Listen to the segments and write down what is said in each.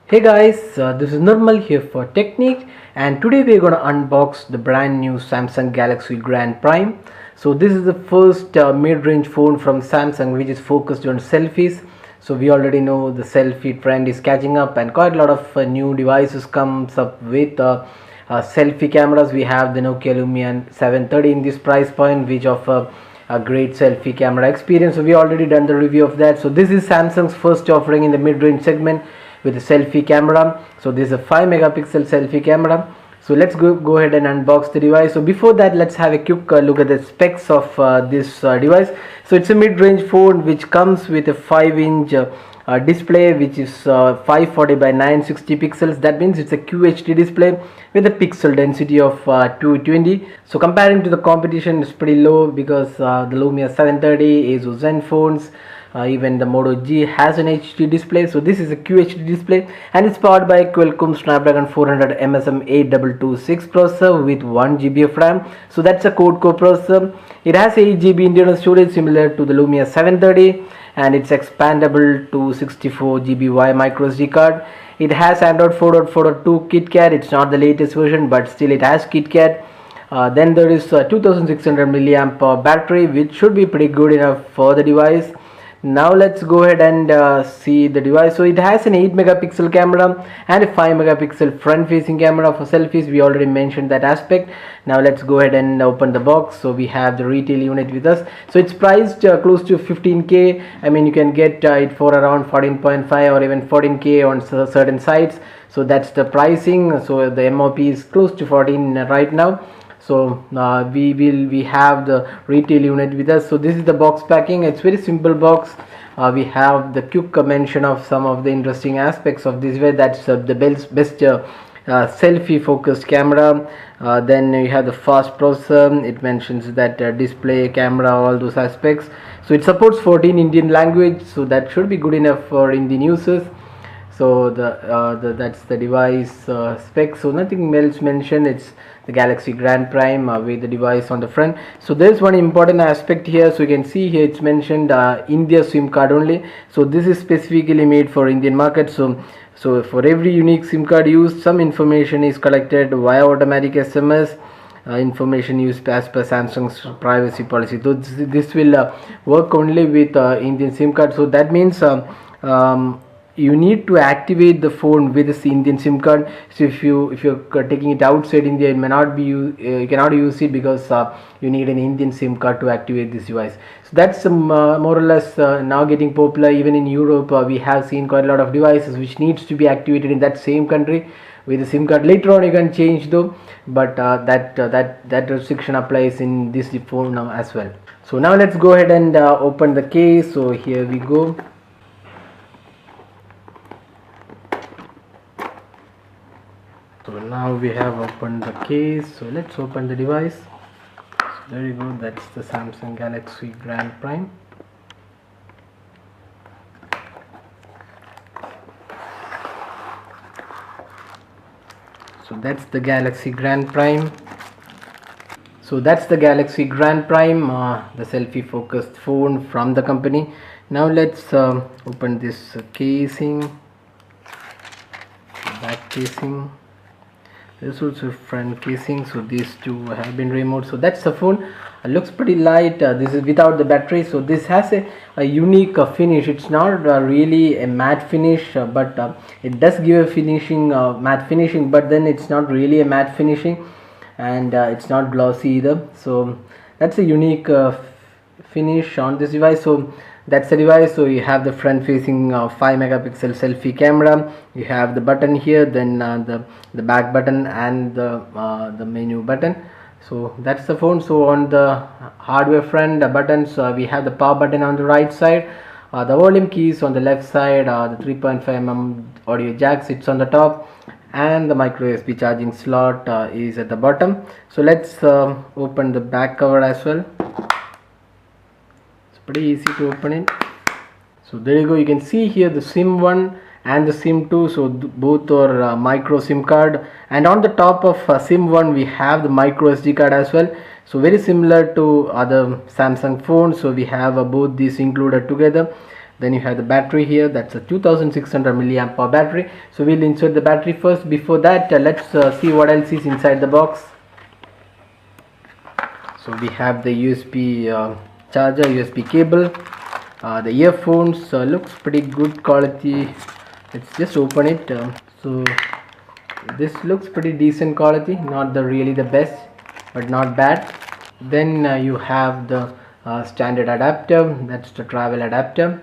Hey guys, this is Nirmal here for Technique, and today we're going to unbox the brand new Samsung Galaxy Grand Prime. So this is the first mid-range phone from Samsung which is focused on selfies. So we already know the selfie trend is catching up, and quite a lot of new devices comes up with selfie cameras. We have the Nokia Lumia 730 in this price point, which offer a great selfie camera experience. So we already done the review of that. So this is Samsung's first offering in the mid-range segment with a selfie camera. So this is a 5 megapixel selfie camera. So let's go ahead and unbox the device. So before that, let's have a quick look at the specs of this device. So it's a mid-range phone which comes with a 5-inch display, which is 540 by 960 pixels. That means it's a QHD display with a pixel density of 220. So comparing to the competition, it's pretty low because the Lumia 730, Asus Zenphones, even the Moto G has an HD display. So this is a QHD display, and it's powered by Qualcomm Snapdragon 400 MSM 8226 processor with 1 GB of RAM. So that's a quad-core processor. It has 8 GB internal storage similar to the Lumia 730, and it's expandable to 64 GB micro SD card. It has Android 4.4.2 KitKat. It's not the latest version, but still it has KitKat. Then there is a 2600 milliamp battery, which should be pretty good enough for the device. Now let's go ahead and see the device. So it has an 8 megapixel camera and a 5 megapixel front facing camera for selfies. We already mentioned that aspect. Now let's go ahead and open the box. So we have the retail unit with us. So it's priced close to 15k. I mean, you can get it for around 14.5 or even 14k on certain sites. So that's the pricing. So the MOP is close to 14 right now. So we have the retail unit with us. So this is the box packing. It's very simple box. We have the quick mention of some of the interesting aspects of this way. That's the best selfie focused camera. Then you have the fast processor. It mentions that display, camera, all those aspects. So it supports 14 Indian language, so that should be good enough for Indian users. So that's the device specs. So nothing else mentioned. It's the Galaxy Grand Prime with the device on the front. So there's one important aspect here. So you can see here it's mentioned India SIM card only. So this is specifically made for Indian market. So for every unique SIM card used, some information is collected via automatic SMS. Information used as per Samsung's privacy policy. So this will work only with Indian SIM card. So that means you need to activate the phone with this Indian SIM card. So if you're taking it outside India, it may not be you cannot use it because you need an Indian SIM card to activate this device. So that's more or less now getting popular. Even in Europe, we have seen quite a lot of devices which needs to be activated in that same country with a SIM card. Later on you can change though, but that restriction applies in this phone now as well. So now let's go ahead and open the case. So here we go. So now we have opened the case. So let's open the device. So there you go. That's the Samsung Galaxy Grand Prime. So that's the Galaxy Grand Prime. So that's the Galaxy Grand Prime, the selfie focused phone from the company. Now let's open this casing, back casing. There's also front casing. So these two have been removed. So that's the phone. Looks pretty light. This is without the battery. So this has a unique finish. It's not really a matte finish, but it does give a finishing, matte finishing, but then it's not really a matte finishing, and it's not glossy either. So that's a unique finish on this device. So that's the device. So you have the front facing 5 megapixel selfie camera. You have the button here, then the back button and the menu button. So that's the phone. So on the hardware front, the buttons, we have the power button on the right side, the volume keys on the left side, the 3.5mm audio jack sits on the top, and the micro USB charging slot is at the bottom. So let's open the back cover as well. Pretty easy to open it. So there you go. You can see here the SIM 1 and the SIM 2. So both are micro SIM card, and on the top of SIM 1 we have the micro SD card as well. So very similar to other Samsung phones. So we have both these included together. Then you have the battery here, that's a 2600 milliamp hour battery. So we'll insert the battery first. Before that, let's see what else is inside the box. So we have the USB charger, USB cable, the earphones. Looks pretty good quality. Let's just open it. So this looks pretty decent quality, not really the best, but not bad. Then you have the standard adapter, that's the travel adapter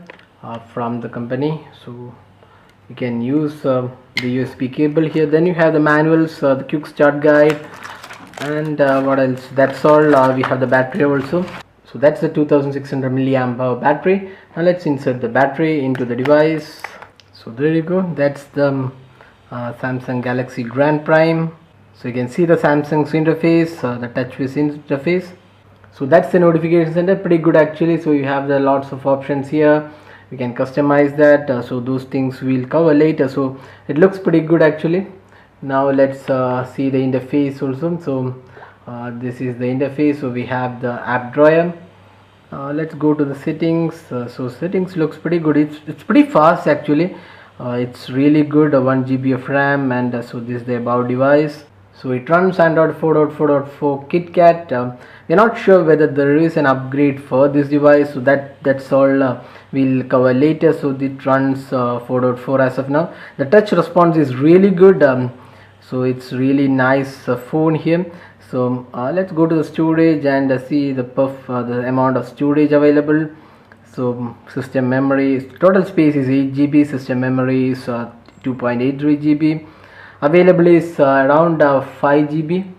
from the company. So you can use the USB cable here. Then you have the manuals, the quick start guide, and what else? That's all. We have the battery also. So that's the 2600 milliamp hour battery. Now let's insert the battery into the device. So there you go, that's the Samsung Galaxy Grand Prime. So you can see the Samsung's interface, the TouchWiz interface. So that's the notification center, pretty good actually. So you have the lots of options here, you can customize that. So those things we'll cover later. So it looks pretty good actually. Now let's see the interface also. So this is the interface. So we have the app drawer. Let's go to the settings. So settings looks pretty good. It's pretty fast actually. It's really good. 1 GB of RAM, and so this is the about device. So it runs Android 4.4.4 KitKat. We're not sure whether there is an upgrade for this device, so that's all we'll cover later. So it runs 4.4 as of now. The touch response is really good. So it's really nice phone here. So let's go to the storage and see the amount of storage available. So system memory, total space is 8 GB, system memory is 2.83 GB, available is around 5 GB.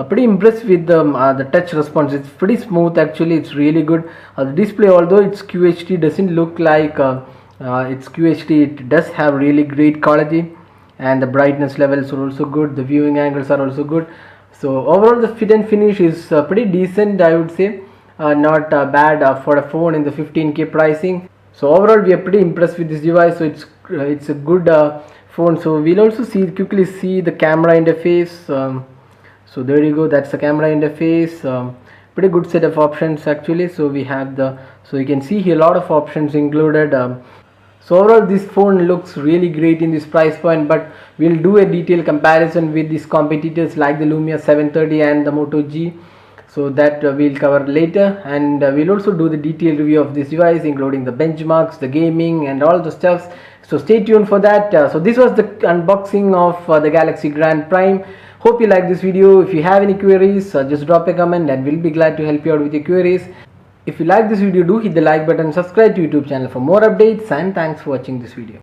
Pretty impressed with the touch response. It's pretty smooth actually, it's really good. The display, although it's QHD, doesn't look like it's QHD. It does have really great quality, and the brightness levels are also good, the viewing angles are also good. So overall the fit and finish is pretty decent, I would say. Not bad for a phone in the 15K pricing. So overall we are pretty impressed with this device. So it's a good phone. So we'll also quickly see the camera interface. So there you go, that's the camera interface. Pretty good set of options actually. So we have so you can see here a lot of options included. So overall this phone looks really great in this price point, but we'll do a detailed comparison with these competitors like the Lumia 730 and the Moto G. So that we'll cover later, and we'll also do the detailed review of this device, including the benchmarks, the gaming, and all the stuff. So stay tuned for that. So this was the unboxing of the Galaxy Grand Prime. Hope you like this video. If you have any queries, just drop a comment and we'll be glad to help you out with your queries. If you like this video, do hit the like button, subscribe to YouTube channel for more updates, and thanks for watching this video.